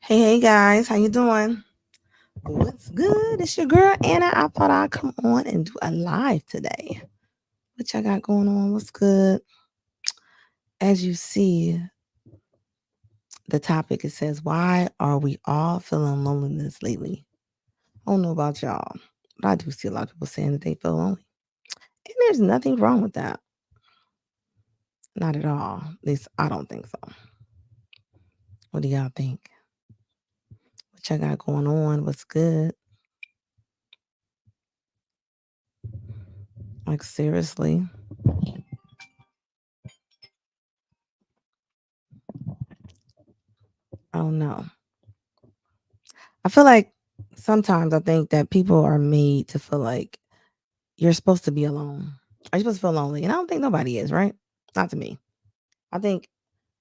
Hey guys, how you doing? What's good? It's your girl Anna. I thought I'd come on and do a live today. What y'all got going on? What's good? As you see, the topic it says, "Why are we all feeling loneliness lately?" I don't know about y'all, but I do see a lot of people saying that they feel lonely, and there's nothing wrong with that. Not at all. At least I don't think so. What do y'all think? What y'all got going on? What's good? Like seriously? I don't know. I feel like sometimes I think that people are made to feel like you're supposed to be alone. Are you supposed to feel lonely? And I don't think nobody is, right? Not to me. I think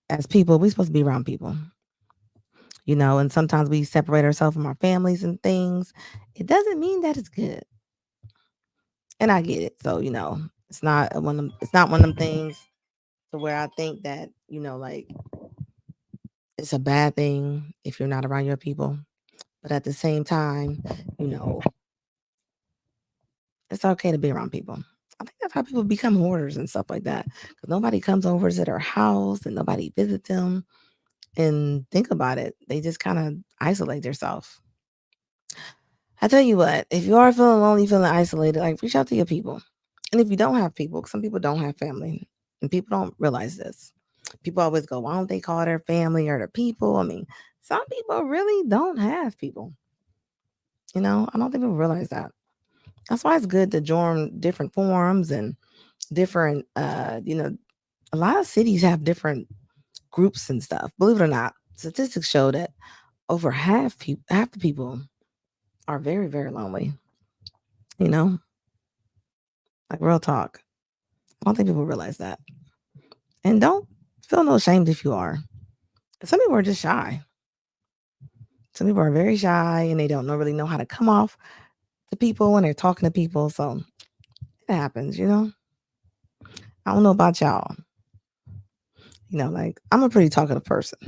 as people, we're supposed to be around people, and sometimes we separate ourselves from our families and things. It doesn't mean that it's good. And I get it. So, it's not one of them things to where I think that, like it's a bad thing if you're not around your people. But at the same time, you know, it's okay to be around people. I think that's how people become hoarders and stuff like that. Because nobody comes over to their house and nobody visits them. And think about it, they just kind of isolate themselves. I tell you what, if you are feeling lonely, feeling isolated, like reach out to your people. And if you don't have people, some people don't have family, and people don't realize this. People always go, why don't they call their family or their people? I mean, some people really don't have people. I don't think people realize that. That's why it's good to join different forums and different a lot of cities have different groups and stuff. Believe it or not, statistics show that over half the people are very, very lonely, you know? Like real talk. I don't think people realize that. And don't feel no shame if you are. Some people are just shy. Some people are very shy and they don't really know how to come off to people when they're talking to people. So it happens. I don't know about y'all. Like I'm a pretty talkative person.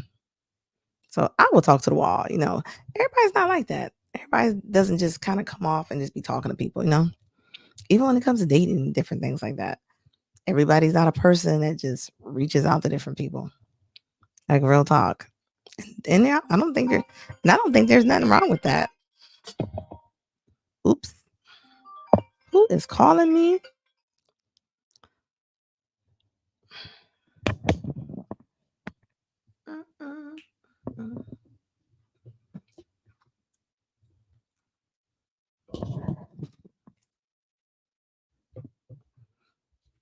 So I will talk to the wall. Everybody's not like that. Everybody doesn't just kind of come off and just be talking to people. Even when it comes to dating and different things like that. Everybody's not a person that just reaches out to different people. Like real talk. And yeah, I don't think there's nothing wrong with that. Oops. Who is calling me?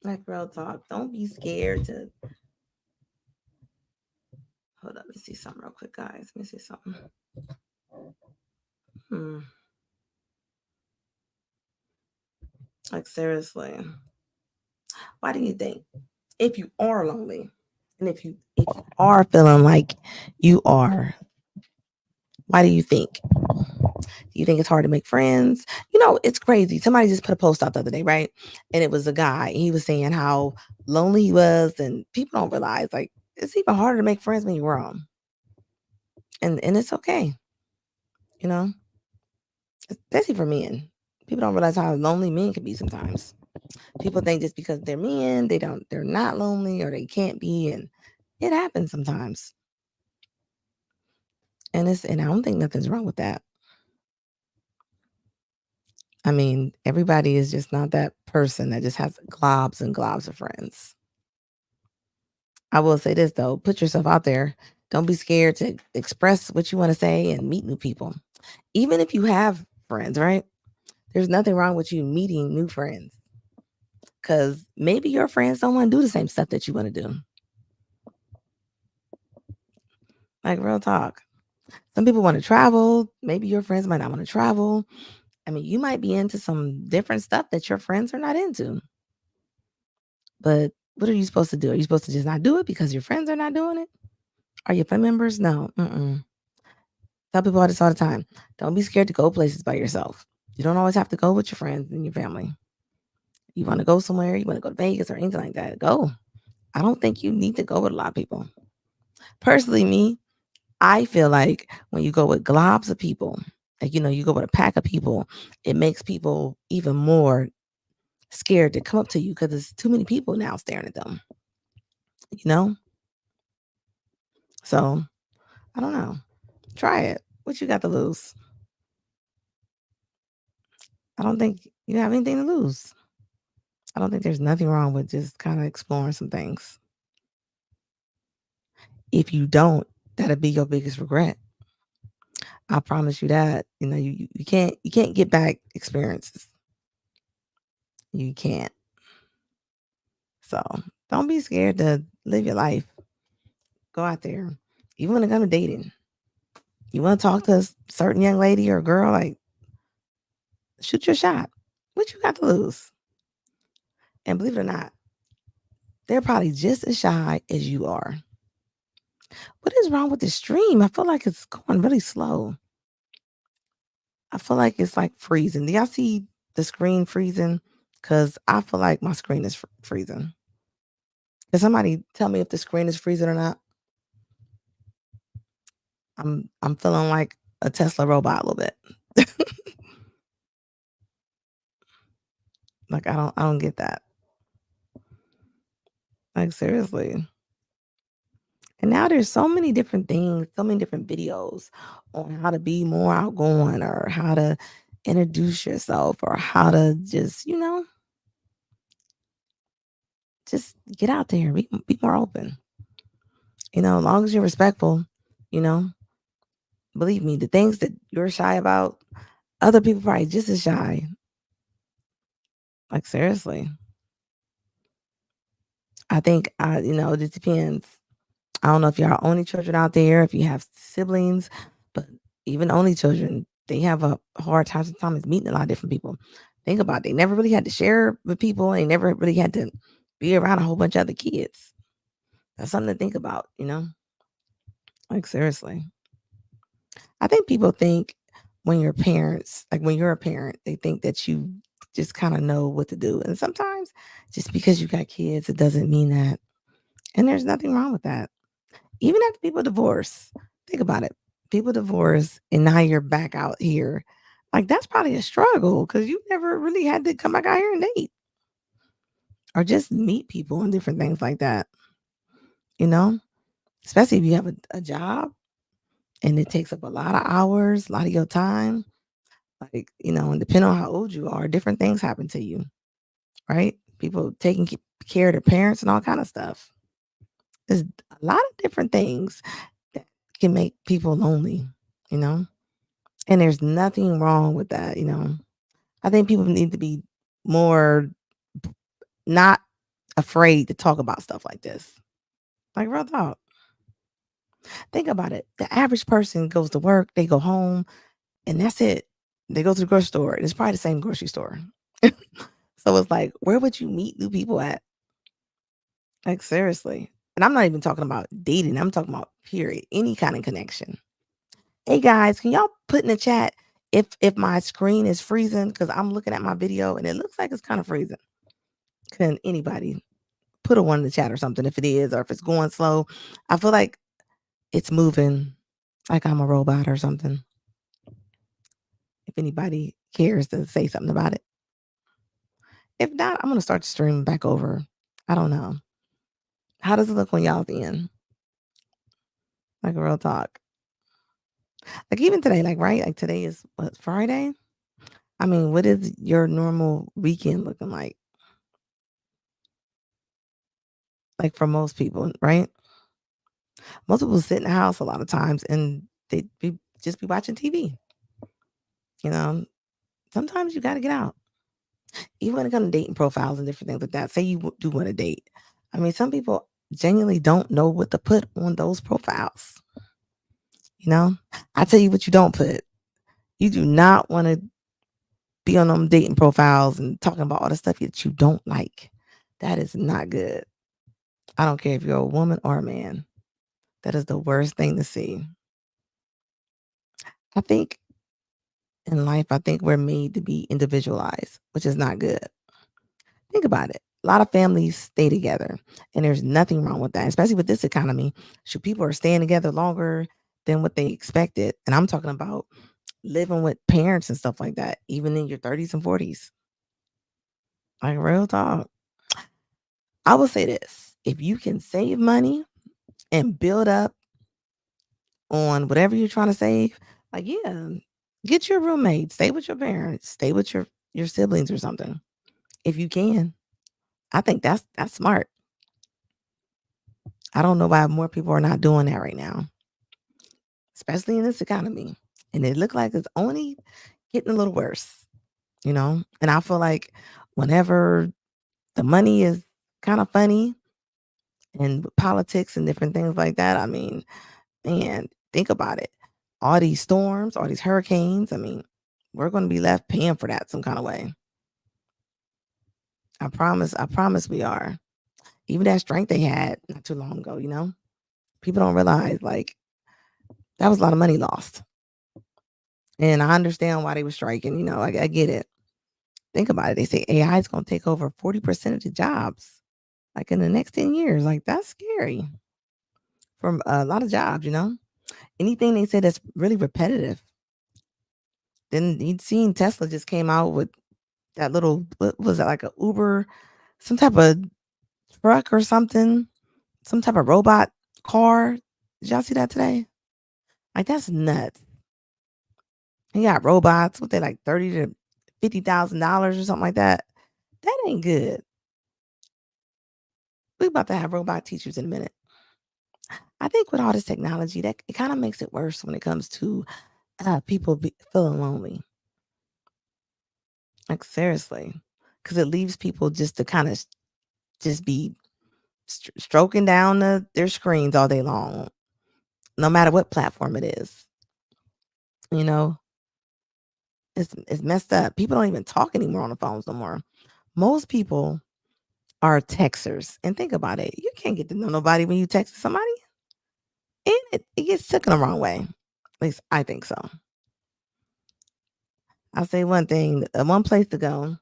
Like real talk. Don't be scared to hold up. Let me see something real quick, guys. Let me see something. Hmm. Like seriously. Why do you think if you are lonely and if you are feeling like you are, why do you think? Do you think it's hard to make friends? It's crazy. Somebody just put a post out the other day, right? And it was a guy. He was saying how lonely he was, and people don't realize like it's even harder to make friends when you're wrong. And it's okay, you know, especially for men. People don't realize how lonely men can be sometimes. People think just because they're men, they're not lonely or they can't be, and it happens sometimes. And I don't think nothing's wrong with that. I mean, everybody is just not that person that just has globs and globs of friends. I will say this though, put yourself out there. Don't be scared to express what you want to say and meet new people. Even if you have friends, right? There's nothing wrong with you meeting new friends. Cause maybe your friends don't want to do the same stuff that you want to do. Like real talk. Some people want to travel. Maybe your friends might not want to travel. I mean, you might be into some different stuff that your friends are not into. But what are you supposed to do? Are you supposed to just not do it because your friends are not doing it? Are your family members? No. Mm-mm. Tell people all this all the time. Don't be scared to go places by yourself. You don't always have to go with your friends and your family. You want to go somewhere, you want to go to Vegas or anything like that, go. I don't think you need to go with a lot of people. Personally, me, I feel like when you go with globs of people, like, you go with a pack of people, it makes people even more scared to come up to you because there's too many people now staring at them, you know? So I don't know. Try it. What you got to lose? I don't think you have anything to lose. I don't think there's nothing wrong with just kind of exploring some things. If you don't, that'll be your biggest regret. I promise you that. You can't get back experiences. You can't. So don't be scared to live your life. Go out there. Even when it comes to dating. You want to talk to a certain young lady or girl, like shoot your shot. What you got to lose? And believe it or not, they're probably just as shy as you are. What is wrong with the stream? I feel like it's going really slow. I feel like it's like freezing. Do y'all see the screen freezing? Because I feel like my screen is freezing. Can somebody tell me if the screen is freezing or not? I'm feeling like a Tesla robot a little bit. Like I don't get that. Like seriously. And now there's so many different things, so many different videos on how to be more outgoing or how to introduce yourself or how to just get out there, be more open. As long as you're respectful, you know, believe me, the things that you're shy about, other people probably just as shy. Like seriously. I think it just depends. I don't know if y'all are only children out there, if you have siblings, but even only children, they have a hard time sometimes meeting a lot of different people. Think about it. They never really had to share with people. They never really had to be around a whole bunch of other kids. That's something to think about. Like seriously. I think people think when you're parents, like when you're a parent, they think that you just kind of know what to do. And sometimes just because you got kids, it doesn't mean that. And there's nothing wrong with that. Even after people divorce, think about it. People divorce and now you're back out here. Like that's probably a struggle because you never really had to come back out here and date or just meet people and different things like that, you know? Especially if you have a job and it takes up a lot of hours, a lot of your time. And depending on how old you are, different things happen to you, right? People taking care of their parents and all kind of stuff. There's a lot of different things that can make people lonely, you know? And there's nothing wrong with that. I think people need to be more not afraid to talk about stuff like this. Like real talk. Think about it. The average person goes to work, they go home, and that's it. They go to the grocery store. And it's probably the same grocery store. So it's like, where would you meet new people at? Like seriously. And I'm not even talking about dating. I'm talking about period, any kind of connection. Hey guys, can y'all put in the chat if my screen is freezing? Because I'm looking at my video and it looks like it's kind of freezing. Can anybody put a one in the chat or something if it is, or if it's going slow? I feel like it's moving like I'm a robot or something. If anybody cares to say something about it. If not, I'm gonna start the stream back over. I don't know. How does it look on y'all's end? Like a real talk. Like even today, like right? Like today is what, Friday? I mean, what is your normal weekend looking like? Like for most people, right? Most people sit in the house a lot of times and just be watching TV. You know, sometimes you got to get out. Even when it comes to dating profiles and different things like that. Say you do want to date. I mean, some people genuinely don't know what to put on those profiles. I tell you what you don't put. You do not want to be on them dating profiles and talking about all the stuff that you don't like. That is not good. I don't care if you're a woman or a man. That is the worst thing to see. I think in life, I think we're made to be individualized, which is not good. Think about it. A lot of families stay together, and there's nothing wrong with that, especially with this economy. Should people are staying together longer, than what they expected. And I'm talking about living with parents and stuff like that, even in your 30s and 40s. Like real talk. I will say this, if you can save money and build up on whatever you're trying to save, like, yeah, get your roommate, stay with your parents, stay with your siblings or something. If you can. I think that's smart. I don't know why more people are not doing that right now, especially in this economy. And it looked like it's only getting a little worse, you know? And I feel like whenever the money is kind of funny and with politics and different things like that, I mean, man, think about it. All these storms, all these hurricanes, I mean, we're going to be left paying for that some kind of way. I promise we are. Even that strength they had not too long ago, you know? People don't realize like that was a lot of money lost. And I understand why they were striking, you know, I get it. Think about it. They say AI is going to take over 40% of the jobs like in the next 10 years. Like that's scary from a lot of jobs, you know? Anything they say that's really repetitive. Then you'd seen Tesla just came out with that little, what was it, like a Uber, some type of truck or something, some type of robot car. Did y'all see that today? Like that's nuts. You got robots, what they like 30 to $50,000 or something like that. That ain't good. We about to have robot teachers in a minute. I think with all this technology, that it kind of makes it worse when it comes to people feeling lonely. Like seriously, because it leaves people just to kind of just be stroking down their screens all day long, no matter what platform it is. You know, it's messed up. People don't even talk anymore on the phones no more. Most people are texters, and think about it. You can't get to know nobody when you text somebody, and it gets taken the wrong way. At least I think so. I'll say one thing: one place to go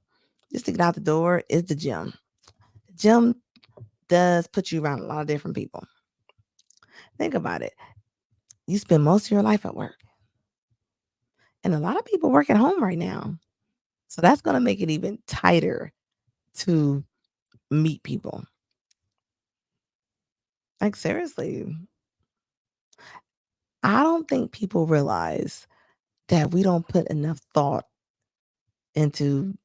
just to get out the door is the gym. The gym does put you around a lot of different people. Think about it. You spend most of your life at work, and a lot of people work at home right now. So that's going to make it even tighter to meet people. Like, seriously, I don't think people realize that we don't put enough thought into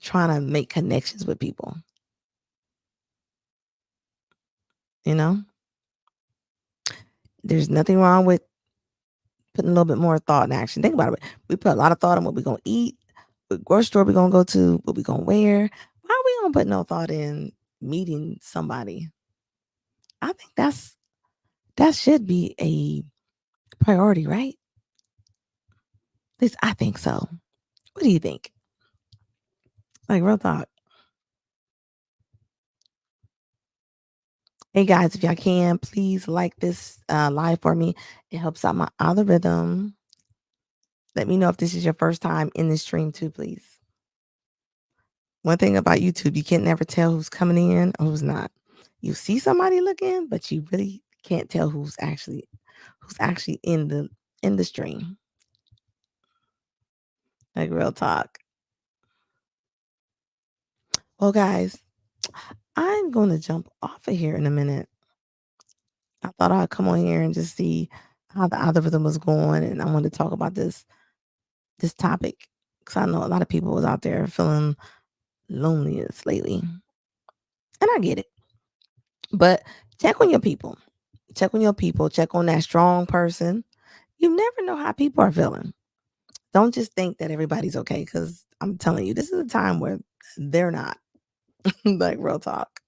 trying to make connections with people. You know, there's nothing wrong with putting a little bit more thought in action. Think about it. We put a lot of thought in what we're going to eat, what grocery store we're going to go to, what we're going to wear. Why are we going to put no thought in meeting somebody? I think that should be a priority, right? At least I think so. What do you think? Like real talk. Hey guys, if y'all can, please like this live for me. It helps out my algorithm. Let me know if this is your first time in the stream too, please. One thing about YouTube, you can't never tell who's coming in or who's not. You see somebody looking, but you really can't tell who's actually in the stream. Like real talk. Well, guys, I'm going to jump off of here in a minute. I thought I'd come on here and just see how the algorithm was going, and I wanted to talk about this topic because I know a lot of people was out there feeling loneliest lately, and I get it. But check on your people. Check on your people. Check on that strong person. You never know how people are feeling. Don't just think that everybody's okay because I'm telling you, this is a time where they're not. Like real talk.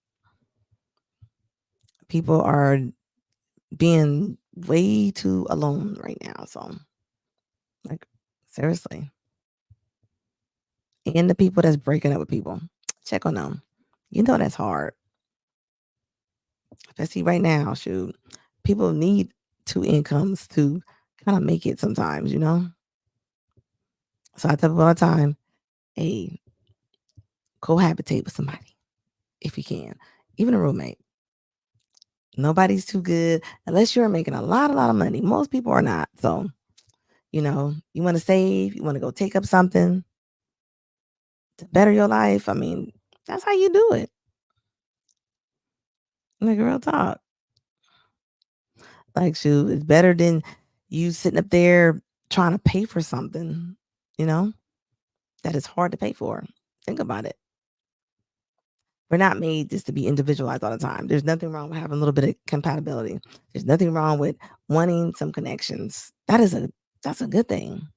People are being way too alone right now. So, like, seriously. And the people that's breaking up with people, check on them. You know that's hard. Especially right now, shoot. People need two incomes to kind of make it sometimes, you know? So I tell people all the time, hey, cohabitate with somebody if you can, even a roommate. Nobody's too good unless you're making a lot of money. Most people are not. So, you want to save, you want to go take up something to better your life. I mean, that's how you do it. Like real talk. Like, shoot, it's better than you sitting up there trying to pay for something, you know, that is hard to pay for. Think about it. We're not made just to be individualized all the time. There's nothing wrong with having a little bit of compatibility. There's nothing wrong with wanting some connections. That's a good thing.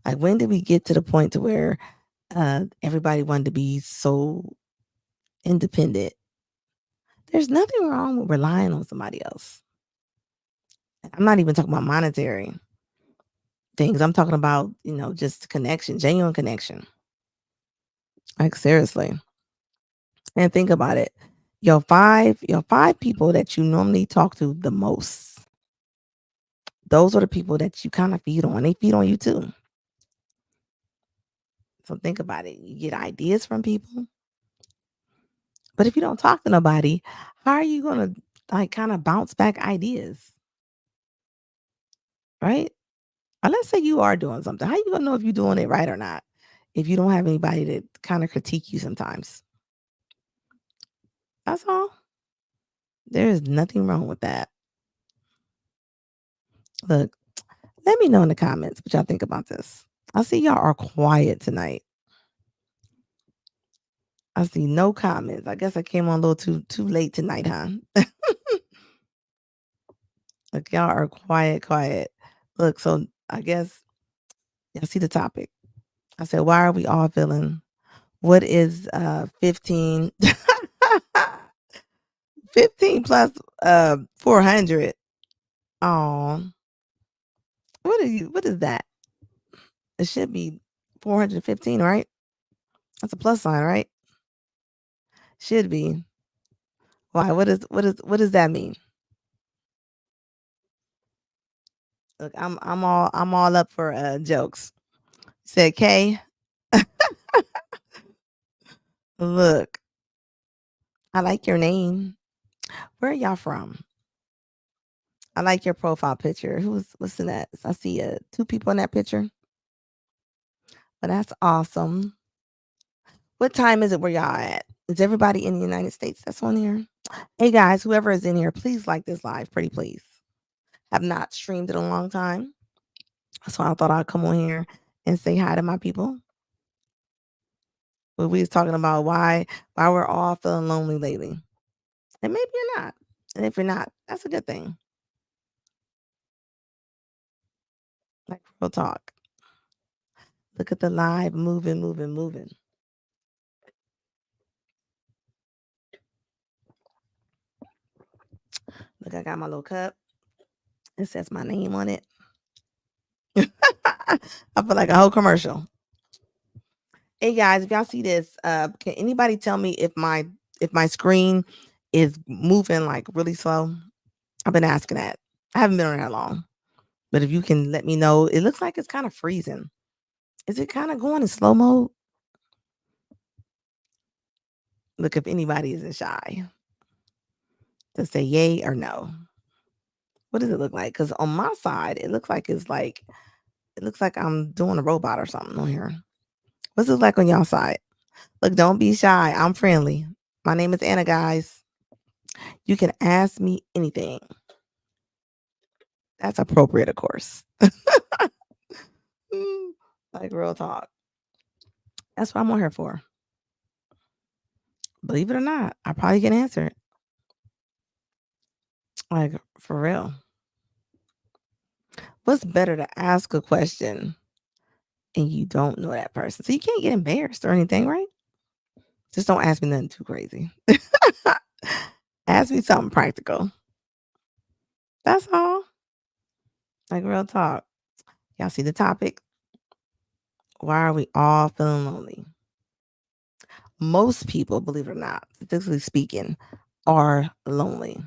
Like when did we get to the point to where everybody wanted to be so independent? There's nothing wrong with relying on somebody else. I'm not even talking about monetary things. I'm talking about, just connection, genuine connection. Like seriously. And think about it. Your five people that you normally talk to the most, those are the people that you kind of feed on. They feed on you too. So think about it. You get ideas from people, but if you don't talk to nobody, how are you gonna like kind of bounce back ideas, right? Or let's say you are doing something. How you gonna know if you're doing it right or not if you don't have anybody to kind of critique you sometimes? That's all. There is nothing wrong with that. Look, let me know in the comments what y'all think about this. I see y'all are quiet tonight. I see no comments. I guess I came on a little too late tonight, huh? Like y'all are quiet. Look, so I guess y'all see the topic. I said, why are we all feeling? What is 15 15 plus 400? Oh, what is that? It should be 415, right? That's a plus sign, right? Should be. Why? What does that mean? Look, I'm all up for jokes. Said K. Look, I like your name. Where are y'all from? I like your profile picture. What's in that? I see two people in that picture. But that's awesome. What time is it where y'all at? Is everybody in the United States that's on here? Hey guys, whoever is in here, please like this live, pretty please. Have not streamed in a long time. So I thought I'd come on here and say hi to my people. But we was talking about why we're all feeling lonely lately. And maybe you're not. And if you're not, that's a good thing. Like real talk. Look at the live moving. Look, I got my little cup. It says my name on it. I feel like a whole commercial. Hey guys, if y'all see this, can anybody tell me if my screen is moving like really slow? I've been asking that. I haven't been on that long. But if you can let me know, it looks like it's kind of freezing. Is it kind of going in slow mode? Look, if anybody isn't shy to say yay or no. What does it look like? Because on my side, it looks like I'm doing a robot or something on here. What's it like on y'all side? Look, don't be shy. I'm friendly. My name is Anna, guys. You can ask me anything. That's appropriate, of course. Like real talk. That's what I'm on here for. Believe it or not, I probably can answer it. Like for real. What's better to ask a question and you don't know that person? So you can't get embarrassed or anything, right? Just don't ask me nothing too crazy. Ask me something practical. That's all. Like real talk. Y'all see the topic? Why are we all feeling lonely? Most people, believe it or not, statistically speaking, are lonely.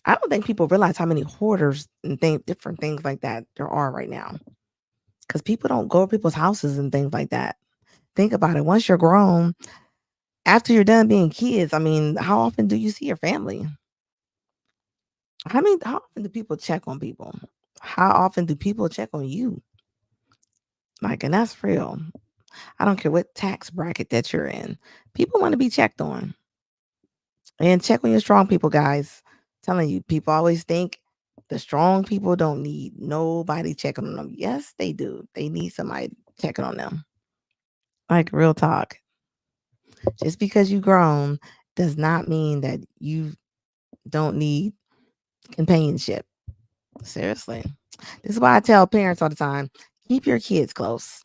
I don't think people realize how many hoarders and different things like that there are right now. Because people don't go to people's houses and things like that. Think about it. Once you're grown, after you're done being kids, I mean, how often do you see your family? How often do people check on people? How often do people check on you? Like, and that's real. I don't care what tax bracket that you're in. People want to be checked on. And check on your strong people, guys. Telling you, people always think the strong people don't need nobody checking on them. Yes, they do. They need somebody checking on them. Like real talk. Just because you grown does not mean that you don't need companionship. Seriously. This is why I tell parents all the time, keep your kids close.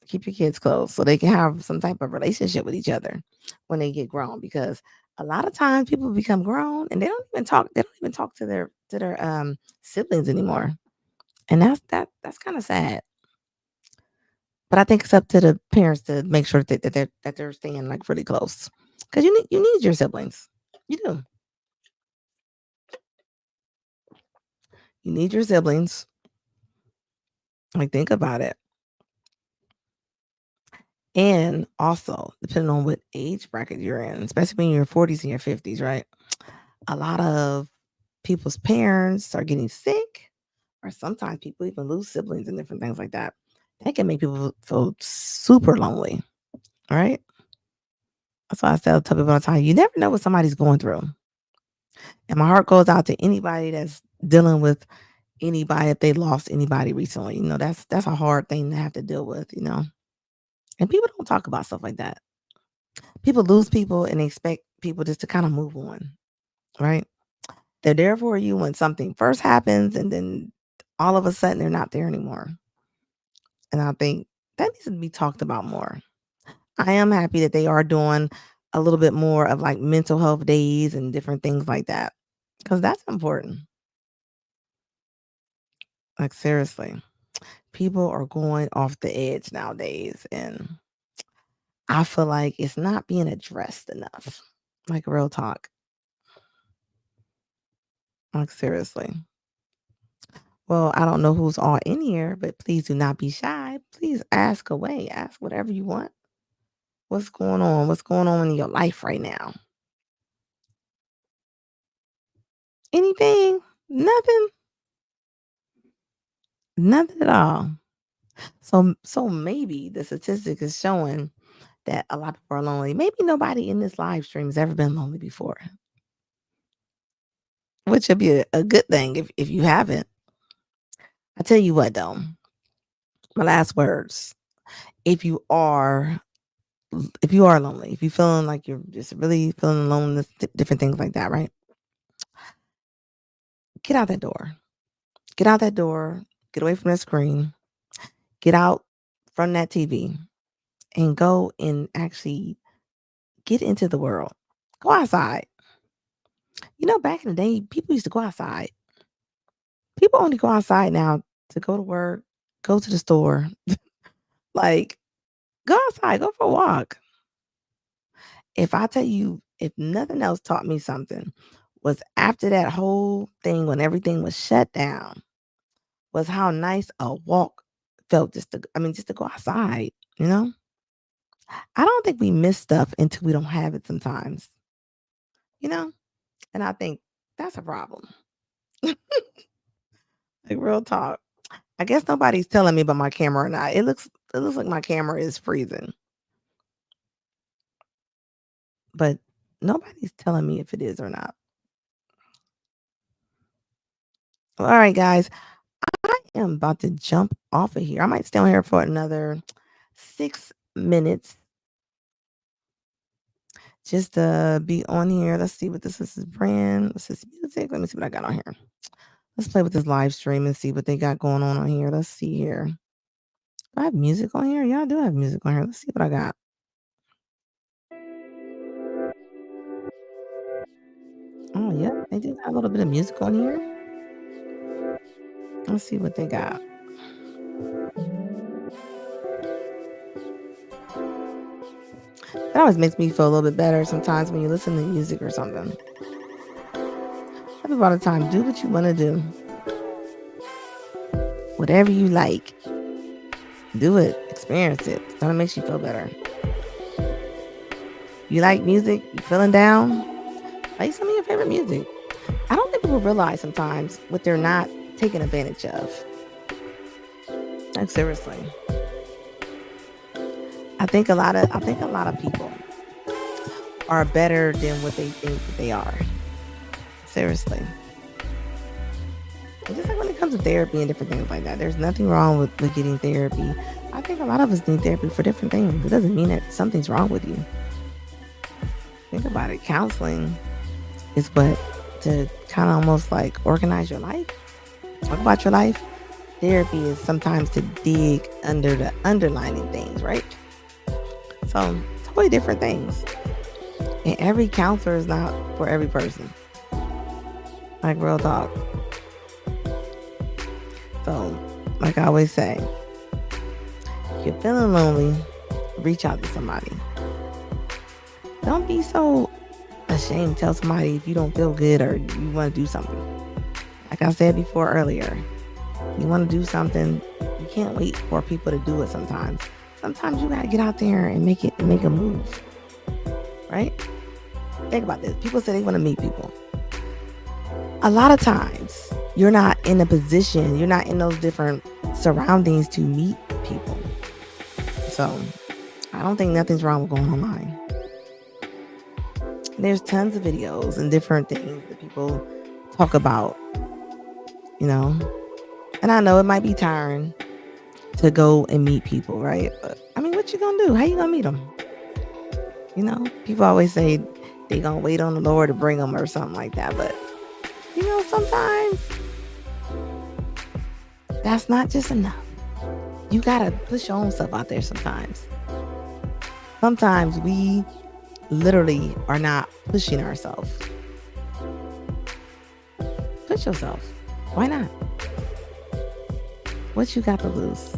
Keep your kids close so they can have some type of relationship with each other when they get grown, because a lot of times people become grown and they don't even talk to their siblings anymore. And that's kind of sad. But I think it's up to the parents to make sure that they're staying like really close. Because you need your siblings. You do. You need your siblings. Like, think about it. And also, depending on what age bracket you're in, especially when you're in your 40s and your 50s, right? A lot of people's parents are getting sick, or sometimes people even lose siblings and different things like that. That can make people feel super lonely, right? That's why I tell people all the time, you never know what somebody's going through. And my heart goes out to anybody that's dealing with anybody if they lost anybody recently. That's a hard thing to have to deal with. And people don't talk about stuff like that. People lose people and they expect people just to kind of move on, right? They're there for you when something first happens, and then all of a sudden they're not there anymore. And I think that needs to be talked about more. I am happy that they are doing a little bit more of like mental health days and different things like that, because that's important. Like, seriously, people are going off the edge nowadays, and I feel like it's not being addressed enough. Like, real talk. Like, seriously. Well, I don't know who's all in here, but please do not be shy. Please ask away. Ask whatever you want. What's going on? What's going on in your life right now? Anything? Nothing? Nothing at all. So maybe the statistic is showing that a lot of people are lonely. Maybe nobody in this live stream has ever been lonely before, which would be a good thing if you haven't. I tell you what, though, my last words. If you are if you are lonely, if you're feeling like you're just really feeling loneliness, different things like that, right? Get out that door. Get out that door. Get away from that screen. Get out from that TV and go and actually get into the world. Go outside. Back in the day, people used to go outside. People only go outside now to go to work, go to the store. Like, go outside, go for a walk. If I tell you, if nothing else taught me something, was after that whole thing when everything was shut down, was how nice a walk felt just to go outside, you know? I don't think we miss stuff until we don't have it sometimes, you know? And I think that's a problem. Like, real talk. I guess nobody's telling me about my camera or not. It looks like my camera is freezing, but nobody's telling me if it is or not. All right, guys. I am about to jump off of here. I might stay on here for another 6 minutes just to be on here. Let's see what this is brand. What's this music? Let me see what I got on here. Let's play with this live stream and see what they got going on here. Let's see here. Do I have music on here? Yeah, I do have music on here. Let's see what I got. Oh, yeah, they do have a little bit of music on here. Let's see what they got. That always makes me feel a little bit better sometimes when you listen to music or something. Every all the time, do what you want to do. Whatever you like, do it, experience it. That makes you feel better. You like music? You feeling down? Play some of your favorite music. I don't think think people realize sometimes what they're not taking advantage of. Like seriously. I think a lot of people are better than what they think that they are. Seriously. And just like when it comes to therapy and different things like that, there's nothing wrong with getting therapy. I think a lot of us need therapy for different things. It doesn't mean that something's wrong with you. Think about it. Counseling is what to kind of almost like organize your life, talk about your life. Therapy is sometimes to dig under the underlining things, right? So totally different things. And every counselor is not for every person. Like real talk. So, like I always say, if you're feeling lonely, reach out to somebody. Don't be so ashamed to tell somebody if you don't feel good or you want to do something. Like I said before earlier, you want to do something, you can't wait for people to do it sometimes. Sometimes you gotta get out there and make a move. Right? Think about this. People say they want to meet people. A lot of times you're not in a position, you're not in those different surroundings to meet people. So I don't think nothing's wrong with going online. There's tons of videos and different things that people talk about, you know. And I know it might be tiring to go and meet people, right? But I mean, what you gonna do? How you gonna meet them? You know, people always say they gonna wait on the Lord to bring them or something like that. But you know, sometimes that's not just enough. You gotta push your own stuff out there sometimes. Sometimes we literally are not pushing ourselves. Push yourself. Why not? What you got to lose?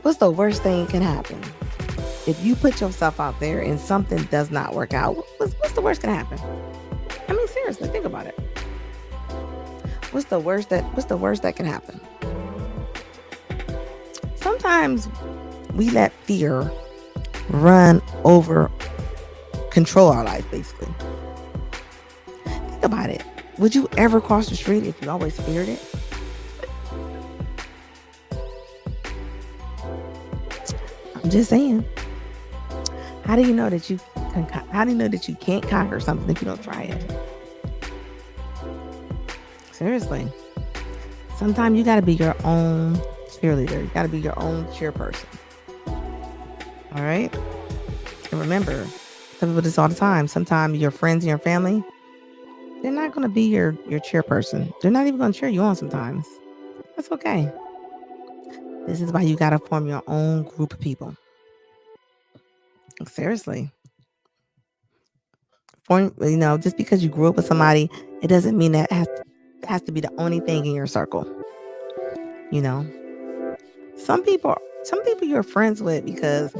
What's the worst thing can happen? If you put yourself out there and something does not work out, what's the worst can happen? I mean, seriously, think about it. What's the worst that can happen? Sometimes we let fear run over control our life, basically. Think about it. Would you ever cross the street if you always feared it? I'm just saying. How do you know that you can't conquer something if you don't try it? Seriously. Sometimes you got to be your own cheerleader. You got to be your own cheerperson. All right? And remember, I tell people this all the time. Sometimes your friends and your family, they're not going to be your cheerperson. They're not even going to cheer you on sometimes. That's okay. This is why you got to form your own group of people. Seriously. Just because you grew up with somebody, it doesn't mean that has to be the only thing in your circle. You know, some people you're friends with because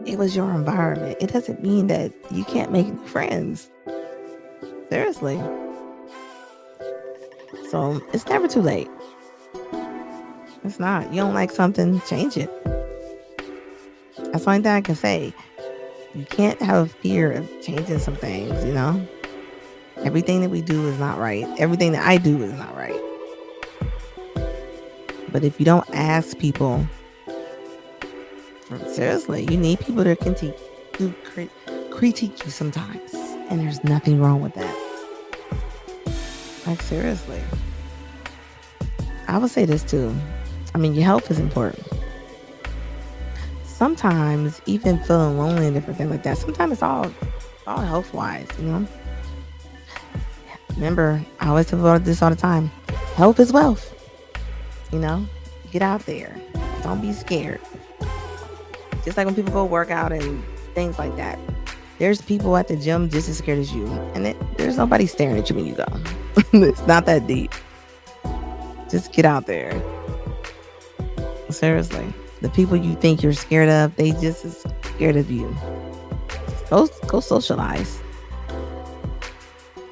it was your environment. It doesn't mean that you can't make new friends. Seriously. So it's never too late. It's not. You don't like something, change it. That's the only thing I can say. You can't have a fear of changing some things, you know? Everything that we do is not right. Everything that I do is not right. But if you don't ask people, seriously, you need people to critique you sometimes. And there's nothing wrong with that. Like, seriously. I would say this too. I mean, your health is important. Sometimes even feeling lonely and different things like that, sometimes it's all health wise, you know. Remember, I always talk about this all the time. Health is wealth. You know, get out there. Don't be scared. Just like when people go work out and things like that. There's people at the gym just as scared as you. And there's nobody staring at you when you go. It's not that deep. Just get out there. Seriously. The people you think you're scared of, they just as scared of you. Go socialize.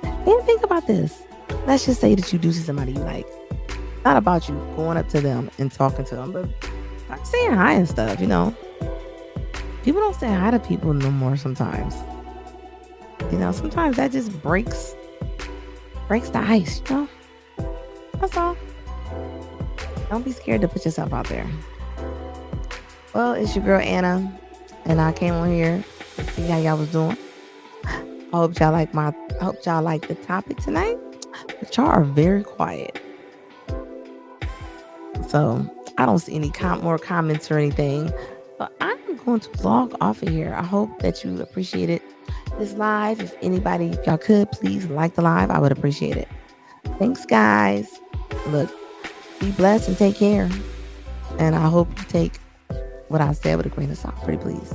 And think about this. Let's just say that you do see somebody you like. It's not about you going up to them and talking to them, but start saying hi and stuff, you know. People don't say hi to people no more sometimes. You know, sometimes that just breaks breaks the ice, you know? That's all. Don't be scared to put yourself out there. Well, it's your girl Anna, and I came on here to see how y'all was doing. I hope y'all like the topic tonight. But y'all are very quiet. So I don't see any more comments or anything. So I'm going to log off of here. I hope that you appreciated this live. If y'all could, please like the live. I would appreciate it. Thanks, guys. Look, be blessed and take care. And I hope you take what I said with a grain of salt, pretty please.